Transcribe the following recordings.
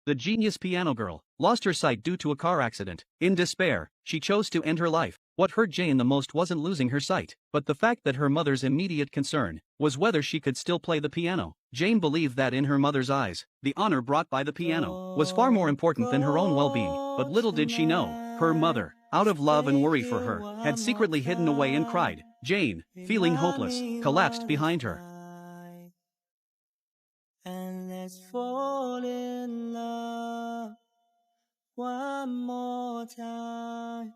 the genius piano girl, lost her sight due to a car accident. In despair, she chose to end her life. What hurt Jane the most wasn't losing her sight, but the fact that her mother's immediate concern was whether she could still play the piano. Jane believed that in her mother's eyes, the honor brought by the piano was far more important than her own well-being, but little did she know, her mother, out of love and worry for her, had secretly hidden away and cried. Jane, feeling hopeless, collapsed behind her. And let's fall in love one more time.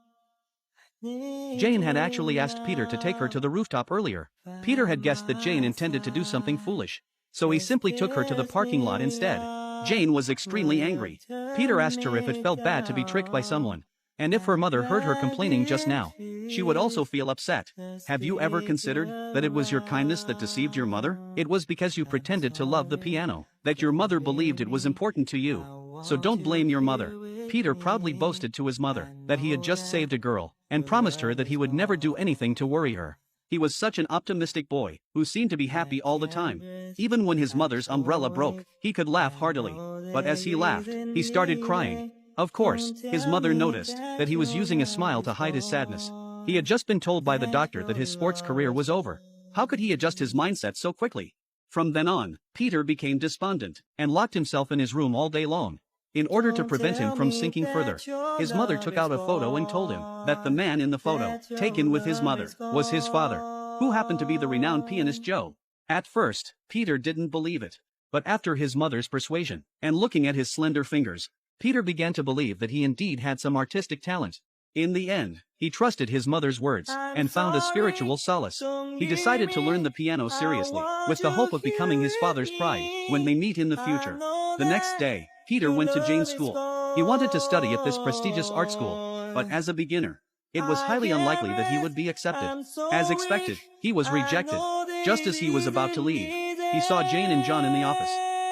Jane had actually asked Peter to take her to the rooftop earlier. Peter had guessed that Jane intended to do something foolish, so he simply took her to the parking lot instead. Jane was extremely angry. Peter asked her if it felt bad to be tricked by someone, and if her mother heard her complaining just now, she would also feel upset. Have you ever considered that it was your kindness that deceived your mother? It was because you pretended to love the piano that your mother believed it was important to you. So don't blame your mother. Peter proudly boasted to his mother that he had just saved a girl and promised her that he would never do anything to worry her. He was such an optimistic boy who seemed to be happy all the time. Even when his mother's umbrella broke, he could laugh heartily. But as he laughed, he started crying. Of course, his mother noticed that he was using a smile to hide his sadness. He had just been told by the doctor that his sports career was over. How could he adjust his mindset so quickly? From then on, Peter became despondent and locked himself in his room all day long. In order to prevent him from sinking further, his mother took out a photo and told him that the man in the photo, taken with his mother, was his father, who happened to be the renowned pianist Joe. At first, Peter didn't believe it. But after his mother's persuasion, and looking at his slender fingers, Peter began to believe that he indeed had some artistic talent. In the end, he trusted his mother's words and found a spiritual solace. He decided to learn the piano seriously, with the hope of becoming his father's pride when they meet in the future. The next day, Peter went to Jane's school. He wanted to study at this prestigious art school, but as a beginner, it was highly unlikely that he would be accepted. As expected, he was rejected. Just as he was about to leave, he saw Jane and John in the office.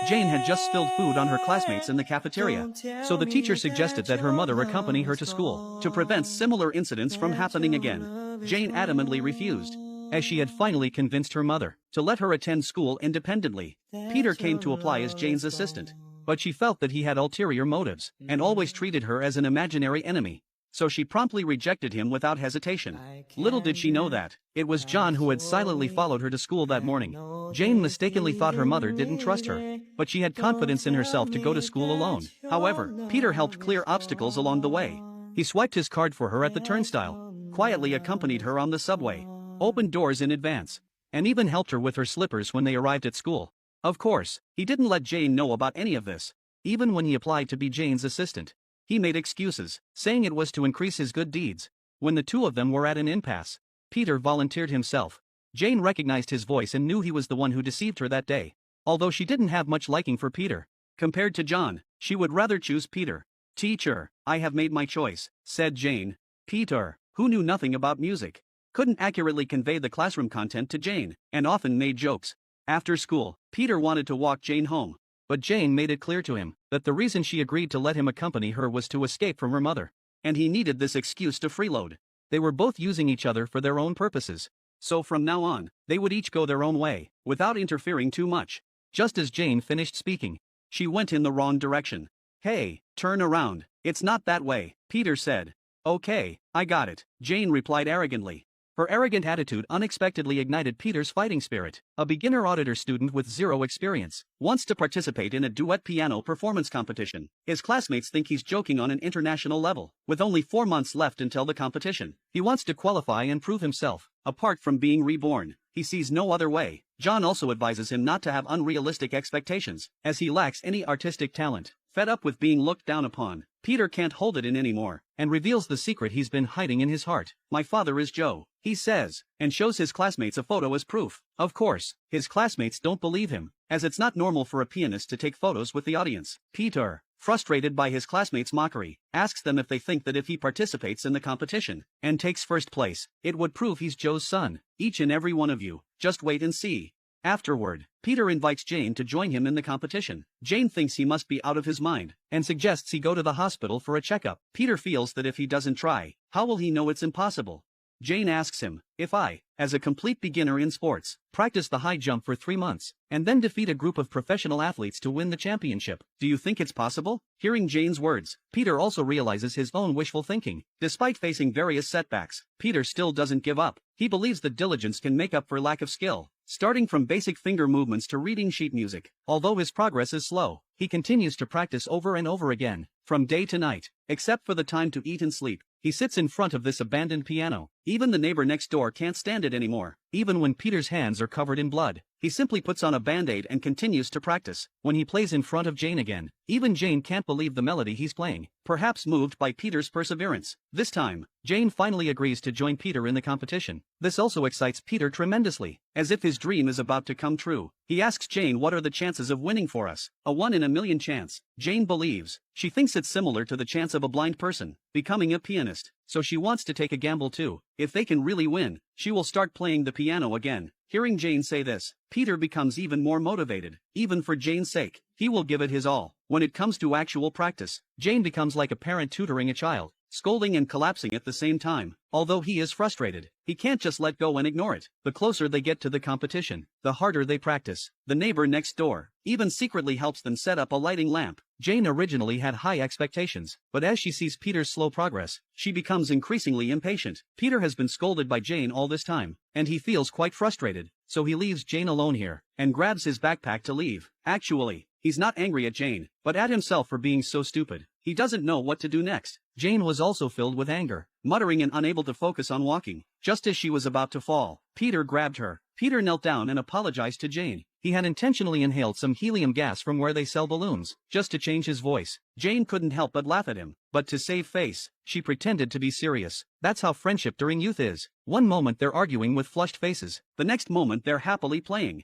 Jane had just spilled food on her classmates in the cafeteria, so the teacher suggested that her mother accompany her to school to prevent similar incidents from happening again. Jane adamantly refused, as she had finally convinced her mother to let her attend school independently. Peter came to apply as Jane's assistant, but she felt that he had ulterior motives and always treated her as an imaginary enemy. So she promptly rejected him without hesitation. Little did she know that it was John who had silently followed her to school that morning. Jane mistakenly thought her mother didn't trust her, but she had confidence in herself to go to school alone. However, Peter helped clear obstacles along the way. He swiped his card for her at the turnstile, quietly accompanied her on the subway, opened doors in advance, and even helped her with her slippers when they arrived at school. Of course, he didn't let Jane know about any of this. Even when he applied to be Jane's assistant, he made excuses, saying it was to increase his good deeds. When the two of them were at an impasse, Peter volunteered himself. Jane recognized his voice and knew he was the one who deceived her that day. Although she didn't have much liking for Peter, compared to John, she would rather choose Peter. "Teacher, I have made my choice," said Jane. Peter, who knew nothing about music, couldn't accurately convey the classroom content to Jane, and often made jokes. After school, Peter wanted to walk Jane home, but Jane made it clear to him that the reason she agreed to let him accompany her was to escape from her mother, and he needed this excuse to freeload. They were both using each other for their own purposes, so from now on, they would each go their own way, without interfering too much. Just as Jane finished speaking, she went in the wrong direction. "Hey, turn around, it's not that way," Peter said. "Okay, I got it," Jane replied arrogantly. Her arrogant attitude unexpectedly ignited Peter's fighting spirit. A beginner auditor student with zero experience wants to participate in a duet piano performance competition. His classmates think he's joking on an international level. With only 4 months left until the competition, he wants to qualify and prove himself. Apart from being reborn, he sees no other way. John also advises him not to have unrealistic expectations, as he lacks any artistic talent. Fed up with being looked down upon, Peter can't hold it in anymore, and reveals the secret he's been hiding in his heart. "My father is Joe," he says, and shows his classmates a photo as proof. Of course, his classmates don't believe him, as it's not normal for a pianist to take photos with the audience. Peter, frustrated by his classmates' mockery, asks them if they think that if he participates in the competition and takes first place, it would prove he's Joe's son. "Each and every one of you, just wait and see." Afterward, Peter invites Jane to join him in the competition. Jane thinks he must be out of his mind, and suggests he go to the hospital for a checkup. Peter feels that if he doesn't try, how will he know it's impossible? Jane asks him, "If I, as a complete beginner in sports, practice the high jump for 3 months, and then defeat a group of professional athletes to win the championship, do you think it's possible?" Hearing Jane's words, Peter also realizes his own wishful thinking. Despite facing various setbacks, Peter still doesn't give up. He believes that diligence can make up for lack of skill. Starting from basic finger movements to reading sheet music, although his progress is slow, he continues to practice over and over again, from day to night. Except for the time to eat and sleep, he sits in front of this abandoned piano. Even the neighbor next door can't stand it anymore. Even when Peter's hands are covered in blood, he simply puts on a band-aid and continues to practice. When he plays in front of Jane again, even Jane can't believe the melody he's playing, perhaps moved by Peter's perseverance. This time, Jane finally agrees to join Peter in the competition. This also excites Peter tremendously, as if his dream is about to come true. He asks Jane, "What are the chances of winning for us?" "A 1 in a million chance," Jane believes. She thinks it's similar to the chance of a blind person becoming a pianist, so she wants to take a gamble too. If they can really win, she will start playing the piano again. Hearing Jane say this, Peter becomes even more motivated. Even for Jane's sake, he will give it his all. When it comes to actual practice, Jane becomes like a parent tutoring a child, scolding and collapsing at the same time. Although he is frustrated, he can't just let go and ignore it. The closer they get to the competition, the harder they practice. The neighbor next door even secretly helps them set up a lighting lamp. Jane originally had high expectations, but as she sees Peter's slow progress, she becomes increasingly impatient. Peter has been scolded by Jane all this time, and he feels quite frustrated, so he leaves Jane alone here, and grabs his backpack to leave. Actually, he's not angry at Jane, but at himself for being so stupid. He doesn't know what to do next. Jane was also filled with anger, muttering and unable to focus on walking. Just as she was about to fall, Peter grabbed her. Peter knelt down and apologized to Jane. He had intentionally inhaled some helium gas from where they sell balloons, just to change his voice. Jane couldn't help but laugh at him, but to save face, she pretended to be serious. That's how friendship during youth is. One moment they're arguing with flushed faces, the next moment they're happily playing.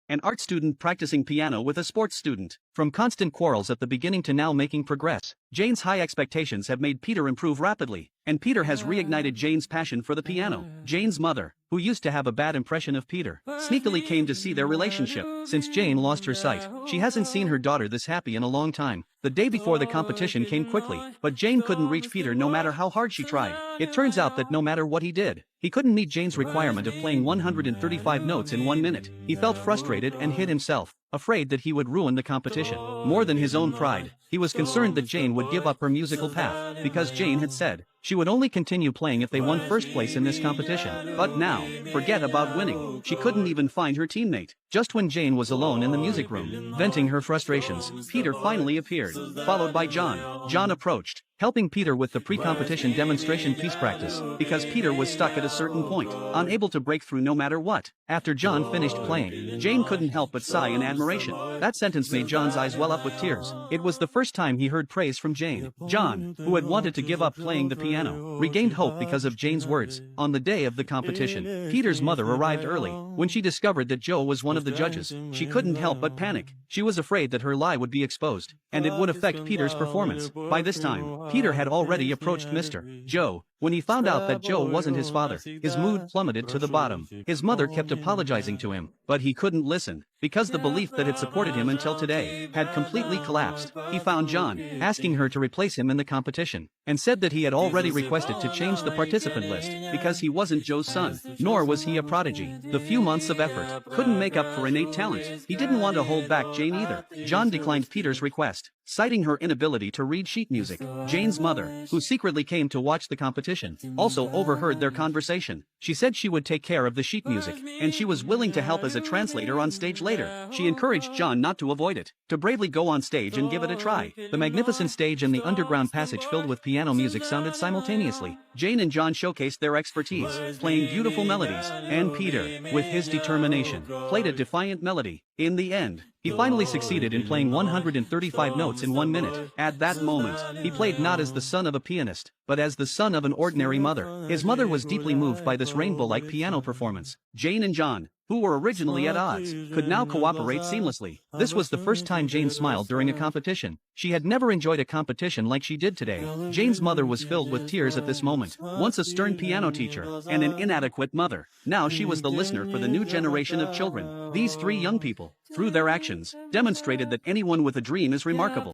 An art student practicing piano with a sports student. From constant quarrels at the beginning to now making progress, Jane's high expectations have made Peter improve rapidly, and Peter has reignited Jane's passion for the piano. Jane's mother, who used to have a bad impression of Peter, sneakily came to see their relationship. Since Jane lost her sight, she hasn't seen her daughter this happy in a long time. The day before the competition came quickly, but Jane couldn't reach Peter no matter how hard she tried. It turns out that no matter what he did, he couldn't meet Jane's requirement of playing 135 notes in 1 minute. He felt frustrated and hid himself, afraid that he would ruin the competition. More than his own pride, he was concerned that Jane would give up her musical path, because Jane had said she would only continue playing if they won first place in this competition. But now, forget about winning. She couldn't even find her teammate. Just when Jane was alone in the music room, venting her frustrations, Peter finally appeared, followed by John. John approached, helping Peter with the pre-competition demonstration piece practice, because Peter was stuck at a certain point, unable to break through no matter what. After John finished playing, Jane couldn't help but sigh in admiration. That sentence made John's eyes well up with tears. It was the first time he heard praise from Jane. John, who had wanted to give up playing the piano, regained hope because of Jane's words. On the day of the competition, Peter's mother arrived early. When she discovered that Joe was one of the judges, she couldn't help but panic. She was afraid that her lie would be exposed, and it would affect Peter's performance. By this time, Peter had already approached Mr. Joe. When he found out that Joe wasn't his father, his mood plummeted to the bottom. His mother kept apologizing to him, but he couldn't listen, because the belief that had supported him until today had completely collapsed. He found John, asking her to replace him in the competition, and said that he had already requested to change the participant list, because he wasn't Joe's son, nor was he a prodigy. The few months of effort couldn't make up for innate talent. He didn't want to hold back Jane either. John declined Peter's request, citing her inability to read sheet music. Jane's mother, who secretly came to watch the competition, also overheard their conversation. She said she would take care of the sheet music, and she was willing to help as a translator on stage later. She encouraged John not to avoid it, to bravely go on stage and give it a try. The magnificent stage and the underground passage filled with piano music sounded simultaneously. Jane and John showcased their expertise, playing beautiful melodies, and Peter, with his determination, played a defiant melody. In the end, he finally succeeded in playing 135 notes in 1 minute. At that moment, he played not as the son of a pianist, but as the son of an ordinary mother. His mother was deeply moved by this rainbow-like piano performance. Jane and John, who were originally at odds, could now cooperate seamlessly. This was the first time Jane smiled during a competition. She had never enjoyed a competition like she did today. Jane's mother was filled with tears at this moment. Once a stern piano teacher and an inadequate mother, now she was the listener for the new generation of children. These three young people, through their actions, demonstrated that anyone with a dream is remarkable.